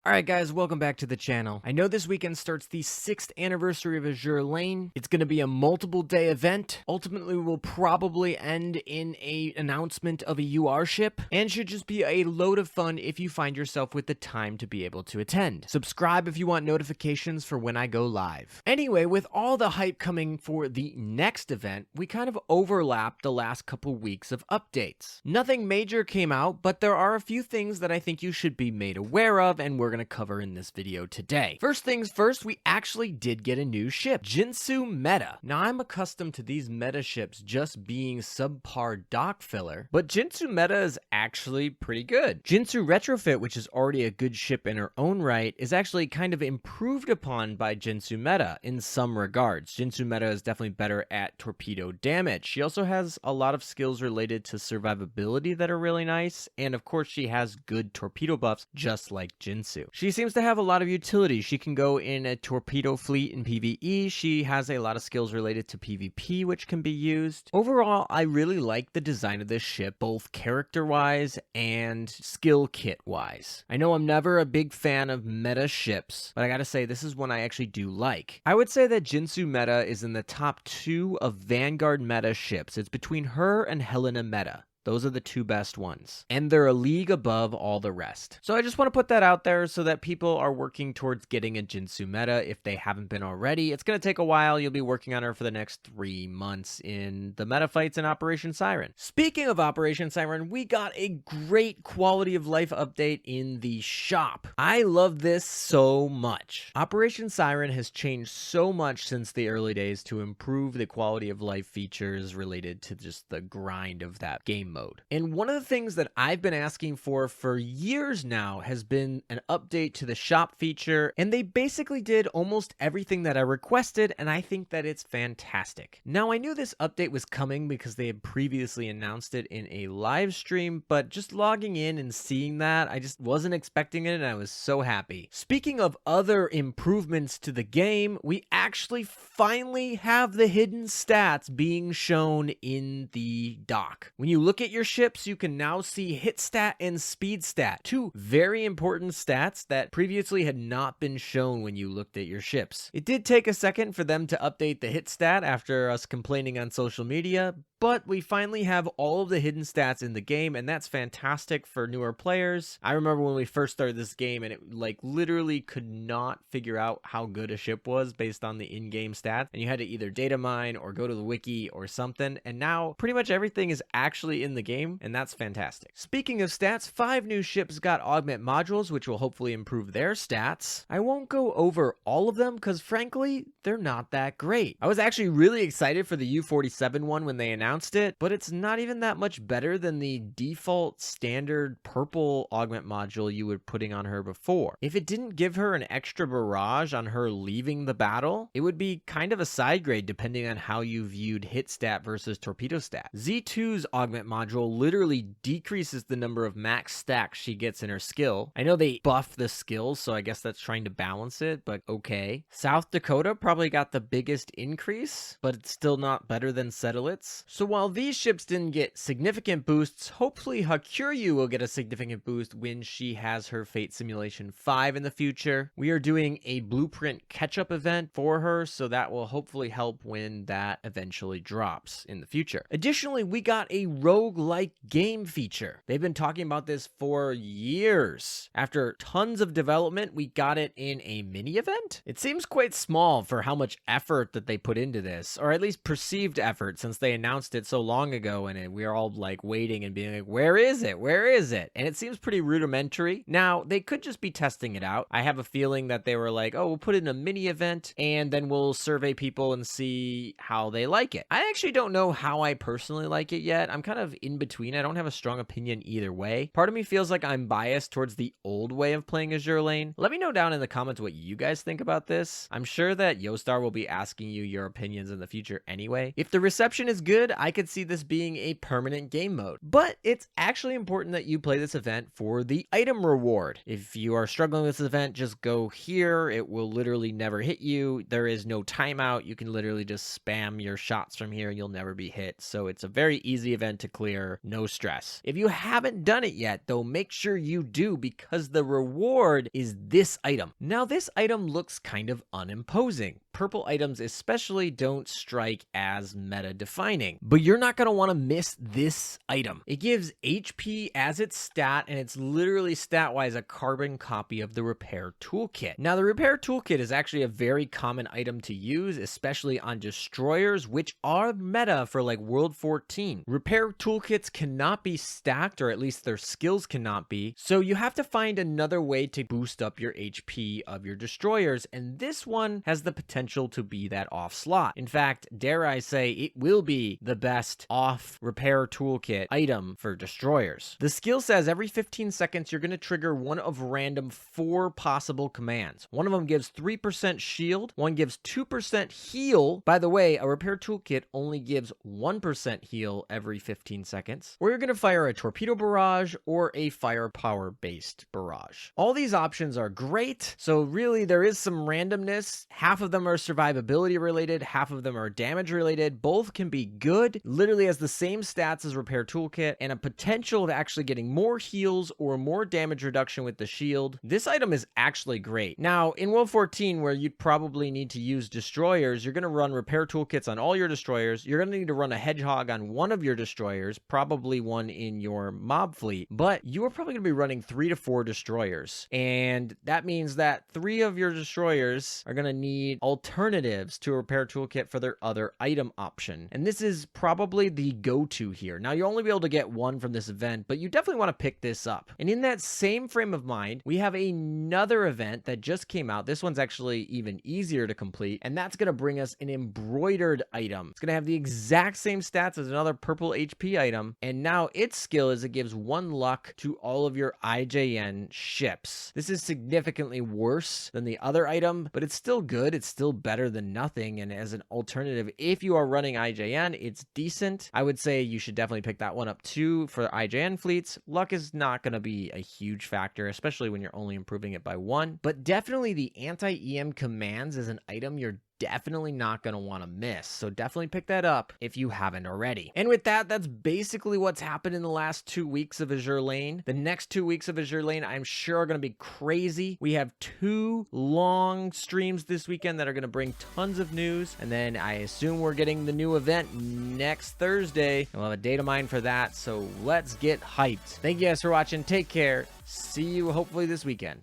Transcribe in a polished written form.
Alright guys, welcome back to the channel. I know this weekend starts the 6th anniversary of Azur Lane. It's going to be a multiple day event. Ultimately will probably end in a announcement of a UR ship, and should just be a load of fun if you find yourself with the time to be able to attend. Subscribe if you want notifications for when I go live. Anyway, with all the hype coming for the next event, we kind of overlapped the last couple weeks of updates. Nothing major came out, but there are a few things that I think you should be made aware of, and we're going to cover in this video today. First things first, we actually did get a new ship, Jintsuu Meta. Now, I'm accustomed to these meta ships just being subpar dock filler, but Jintsuu Meta is actually pretty good. Jintsuu Retrofit, which is already a good ship in her own right, is actually kind of improved upon by Jintsuu Meta in some regards. Jintsuu Meta is definitely better at torpedo damage. She also has a lot of skills related to survivability that are really nice, and of course she has good torpedo buffs just like Jintsuu. She seems to have a lot of utility. She can go in a torpedo fleet in PvE. She has a lot of skills related to PvP which can be used. Overall, I really like the design of this ship, both character-wise and skill kit-wise. I know I'm never a big fan of meta ships, but I gotta say this is one I actually do like. I would say that Jintsuu Meta is in the top 2 of Vanguard meta ships. It's between her and Helena Meta. Those are the 2 best ones, and they're a league above all the rest. So I just want to put that out there so that people are working towards getting a Jintsuu Meta if they haven't been already. It's going to take a while. You'll be working on her for the next 3 months in the meta fights in Operation Siren. Speaking of Operation Siren, we got a great quality of life update in the shop. I love this so much. Operation Siren has changed so much since the early days to improve the quality of life features related to just the grind of that game mode. And one of the things that I've been asking for years now has been an update to the shop feature, and they basically did almost everything that I requested, and I think that it's fantastic. Now, I knew this update was coming because they had previously announced it in a live stream, but just logging in and seeing that, I just wasn't expecting it, and I was so happy. Speaking of other improvements to the game, we actually finally have the hidden stats being shown in the dock. When you look at your ships, you can now see hit stat and speed stat, 2 very important stats that previously had not been shown when you looked at your ships. It did take a second for them to update the hit stat after us complaining on social media, but we finally have all of the hidden stats in the game, and that's fantastic for newer players. I remember when we first started this game and it literally could not figure out how good a ship was based on the in-game stats, and you had to either data mine or go to the wiki or something, and now pretty much everything is actually in the game, and that's fantastic. Speaking of stats, 5 new ships got augment modules, which will hopefully improve their stats. I won't go over all of them because frankly, they're not that great. I was actually really excited for the U-47 one when they announced it, but it's not even that much better than the default standard purple augment module you were putting on her before. If it didn't give her an extra barrage on her leaving the battle, it would be kind of a side grade depending on how you viewed hit stat versus torpedo stat. Z2's augment module literally decreases the number of max stacks she gets in her skill. I know they buffed the skills, so I guess that's trying to balance it, but okay. South Dakota probably got the biggest increase, but it's still not better than Settlitz. So while these ships didn't get significant boosts, hopefully Hakuryu will get a significant boost when she has her Fate Simulation 5 in the future. We are doing a blueprint catch-up event for her, so that will hopefully help when that eventually drops in the future. Additionally, we got a roguelike game feature. They've been talking about this for years. After tons of development, we got it in a mini event. It seems quite small for how much effort that they put into this, or at least perceived effort, since they announced it so long ago, and we are all waiting and being like, where is it? Where is it? And it seems pretty rudimentary. Now, they could just be testing it out. I have a feeling that they were like, oh, we'll put it in a mini event and then we'll survey people and see how they like it. I actually don't know how I personally like it yet. I'm kind of in between. I don't have a strong opinion either way. Part of me feels like I'm biased towards the old way of playing Azur Lane. Let me know down in the comments what you guys think about this. I'm sure that Yostar will be asking you your opinions in the future anyway. If the reception is good, I could see this being a permanent game mode. But it's actually important that you play this event for the item reward. If you are struggling with this event, just go here. It will literally never hit you. There is no timeout. You can literally just spam your shots from here. You'll never be hit. So it's a very easy event to clear. No stress. If you haven't done it yet, though, make sure you do, because the reward is this item. Now, this item looks kind of unimposing. Purple items especially don't strike as meta defining, but you're not going to want to miss this item. It gives HP as its stat, and it's literally stat-wise a carbon copy of the repair toolkit. Now, the repair toolkit is actually a very common item to use, especially on destroyers, which are meta for like World 14. Repair toolkits cannot be stacked, or at least their skills cannot be, so you have to find another way to boost up your HP of your destroyers, and this one has the potential to be that off slot. In fact, dare I say, it will be the best off repair toolkit item for destroyers. The skill says every 15 seconds you're going to trigger one of random 4 possible commands. One of them gives 3% shield, one gives 2% heal. By the way, a repair toolkit only gives 1% heal every 15 seconds. Or you're going to fire a torpedo barrage or a firepower based barrage. All these options are great, so really there is some randomness. Half of them are survivability related, half of them are damage related. Both can be good. Literally has the same stats as repair toolkit and a potential of actually getting more heals or more damage reduction with the shield. This item is actually great. Now, in World 14, where you'd probably need to use destroyers, you're going to run repair toolkits on all your destroyers. You're going to need to run a hedgehog on one of your destroyers, probably one in your mob fleet, but you are probably going to be running 3 to 4 destroyers. And that means that 3 of your destroyers are going to need alternatives to a repair toolkit for their other item option. And this is probably the go-to here. Now, you'll only be able to get one from this event, but you definitely want to pick this up. And in that same frame of mind, we have another event that just came out. This one's actually even easier to complete, and that's going to bring us an embroidered item. It's going to have the exact same stats as another purple HP item, and now its skill is it gives 1 luck to all of your IJN ships. This is significantly worse than the other item, but it's still good. It's still better than nothing, and as an alternative, if you are running IJN, it's decent. I would say you should definitely pick that one up too for IJN fleets. Luck is not going to be a huge factor, especially when you're only improving it by 1, but definitely the anti-EM commands is an item you're definitely not going to want to miss. So definitely pick that up if you haven't already. And with that, that's basically what's happened in the last 2 weeks of Azur Lane. The next 2 weeks of Azur Lane, I'm sure, are going to be crazy. We have 2 long streams this weekend that are going to bring tons of news. And then I assume we're getting the new event next Thursday. We'll have a data mine for that. So let's get hyped. Thank you guys for watching. Take care. See you hopefully this weekend.